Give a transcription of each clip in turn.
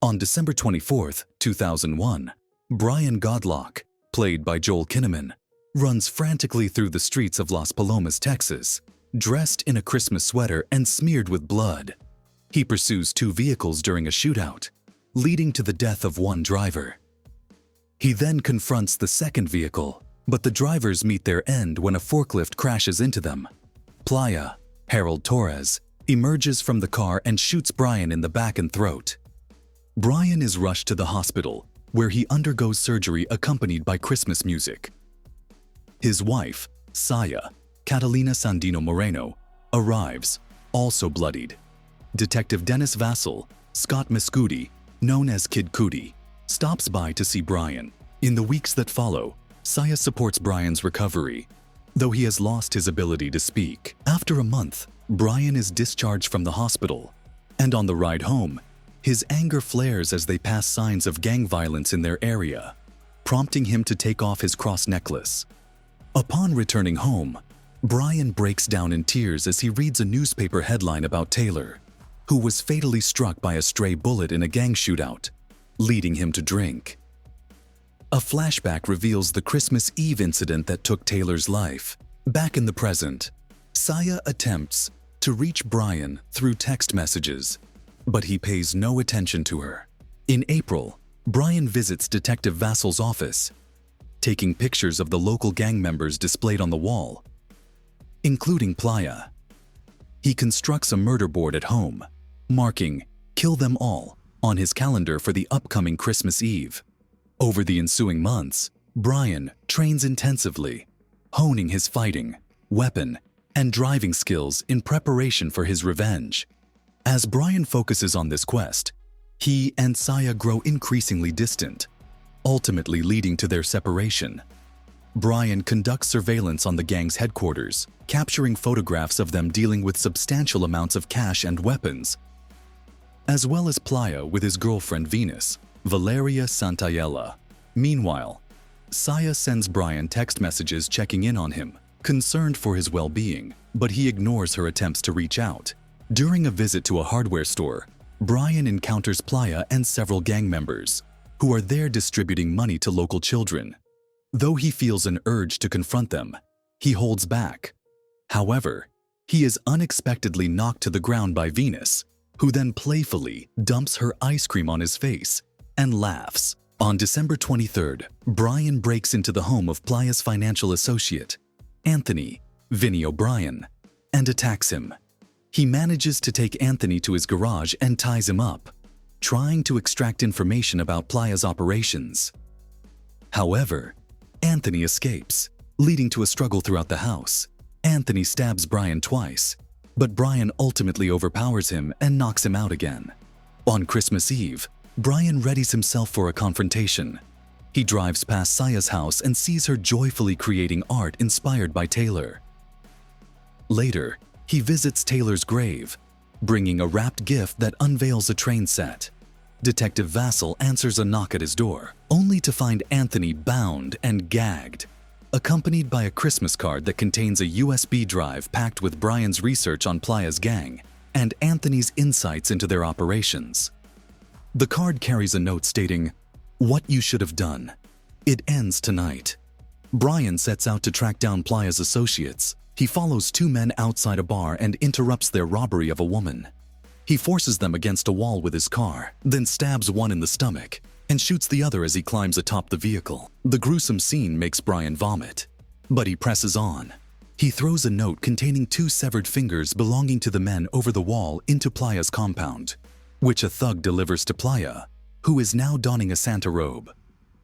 On December 24, 2001, Brian Godlock, played by Joel Kinnaman, runs frantically through the streets of Las Palomas, Texas, dressed in a Christmas sweater and smeared with blood. He pursues two vehicles during a shootout, leading to the death of one driver. He then confronts the second vehicle, but the drivers meet their end when a forklift crashes into them. Playa, Harold Torres, emerges from the car and shoots Brian in the back and throat. Brian is rushed to the hospital, where he undergoes surgery accompanied by Christmas music. His wife, Saya, Catalina Sandino Moreno, arrives, also bloodied. Detective Dennis Vassell, Scott Mescudi, known as Kid Cudi, stops by to see Brian. In the weeks that follow, Saya supports Brian's recovery, though he has lost his ability to speak. After a month, Brian is discharged from the hospital, and on the ride home, his anger flares as they pass signs of gang violence in their area, prompting him to take off his cross necklace. Upon returning home, Brian breaks down in tears as he reads a newspaper headline about Taylor, who was fatally struck by a stray bullet in a gang shootout, leading him to drink. A flashback reveals the Christmas Eve incident that took Taylor's life. Back in the present, Saya attempts to reach Brian through text messages, but he pays no attention to her. In April, Brian visits Detective Vassell's office, taking pictures of the local gang members displayed on the wall, including Playa. He constructs a murder board at home, marking "Kill them all" on his calendar for the upcoming Christmas Eve. Over the ensuing months, Brian trains intensively, honing his fighting, weapon, and driving skills in preparation for his revenge. As Brian focuses on this quest, he and Saya grow increasingly distant, ultimately leading to their separation. Brian conducts surveillance on the gang's headquarters, capturing photographs of them dealing with substantial amounts of cash and weapons, as well as Playa with his girlfriend Venus, Valeria Santayella. Meanwhile, Saya sends Brian text messages checking in on him, concerned for his well-being, but he ignores her attempts to reach out. During a visit to a hardware store, Brian encounters Playa and several gang members, who are there distributing money to local children. Though he feels an urge to confront them, he holds back. However, he is unexpectedly knocked to the ground by Venus, who then playfully dumps her ice cream on his face and laughs. On December 23rd, Brian breaks into the home of Playa's financial associate, Anthony "Vinny" O'Brien, and attacks him. He manages to take Anthony to his garage and ties him up, trying to extract information about Playa's operations. However, Anthony escapes, leading to a struggle throughout the house. Anthony stabs Brian twice, but Brian ultimately overpowers him and knocks him out again. On Christmas Eve, Brian readies himself for a confrontation. He drives past Saya's house and sees her joyfully creating art inspired by Taylor. Later, he visits Taylor's grave, bringing a wrapped gift that unveils a train set. Detective Vassell answers a knock at his door, only to find Anthony bound and gagged, accompanied by a Christmas card that contains a USB drive packed with Brian's research on Playa's gang and Anthony's insights into their operations. The card carries a note stating, "What you should have done. It ends tonight." Brian sets out to track down Playa's associates. He follows two men outside a bar and interrupts their robbery of a woman. He forces them against a wall with his car, then stabs one in the stomach and shoots the other as he climbs atop the vehicle. The gruesome scene makes Brian vomit, but he presses on. He throws a note containing two severed fingers belonging to the men over the wall into Playa's compound, which a thug delivers to Playa, who is now donning a Santa robe.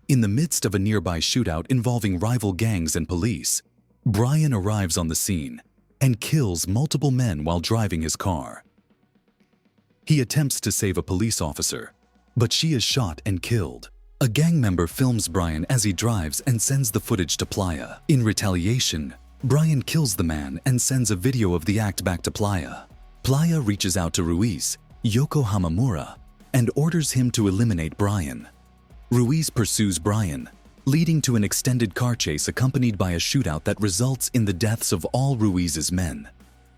In the midst of a nearby shootout involving rival gangs and police, Brian arrives on the scene and kills multiple men while driving his car. He attempts to save a police officer, but she is shot and killed. A gang member films Brian as he drives and sends the footage to Playa. In retaliation, Brian kills the man and sends a video of the act back to Playa. Playa reaches out to Ruiz, Yoko Hamamura, and orders him to eliminate Brian. Ruiz pursues Brian, leading to an extended car chase accompanied by a shootout that results in the deaths of all Ruiz's men.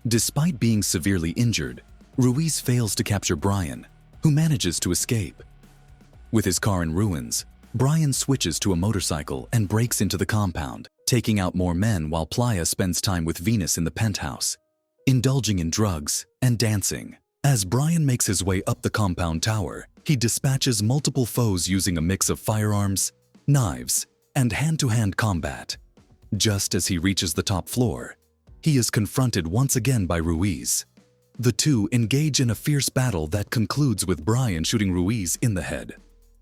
Despite being severely injured, Ruiz fails to capture Brian, who manages to escape. With his car in ruins, Brian switches to a motorcycle and breaks into the compound, taking out more men while Playa spends time with Venus in the penthouse, indulging in drugs and dancing. As Brian makes his way up the compound tower, he dispatches multiple foes using a mix of firearms, knives, and hand-to-hand combat. Just as he reaches the top floor, he is confronted once again by Ruiz. The two engage in a fierce battle that concludes with Brian shooting Ruiz in the head.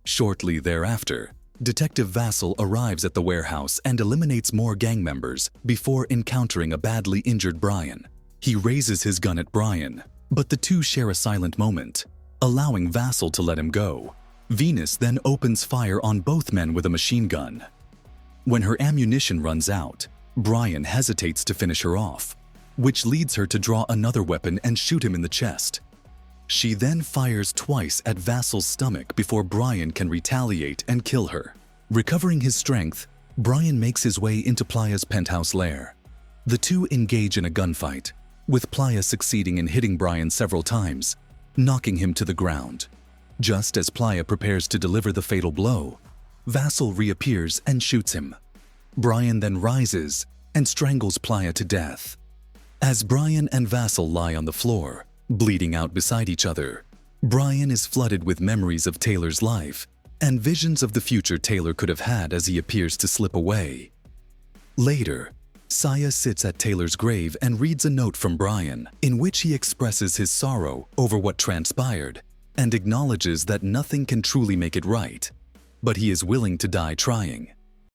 Shortly thereafter, Detective Vassal arrives at the warehouse and eliminates more gang members before encountering a badly injured Brian. He raises his gun at Brian, but the two share a silent moment, allowing Vassal to let him go. Venus then opens fire on both men with a machine gun. When her ammunition runs out, Brian hesitates to finish her off, which leads her to draw another weapon and shoot him in the chest. She then fires twice at Vassal's stomach before Brian can retaliate and kill her. Recovering his strength, Brian makes his way into Playa's penthouse lair. The two engage in a gunfight, with Playa succeeding in hitting Brian several times, knocking him to the ground. Just as Playa prepares to deliver the fatal blow, Vassal reappears and shoots him. Brian then rises and strangles Playa to death. As Brian and Vassal lie on the floor, bleeding out beside each other, Brian is flooded with memories of Taylor's life and visions of the future Taylor could have had as he appears to slip away. Later, Saya sits at Taylor's grave and reads a note from Brian in which he expresses his sorrow over what transpired and acknowledges that nothing can truly make it right, but he is willing to die trying.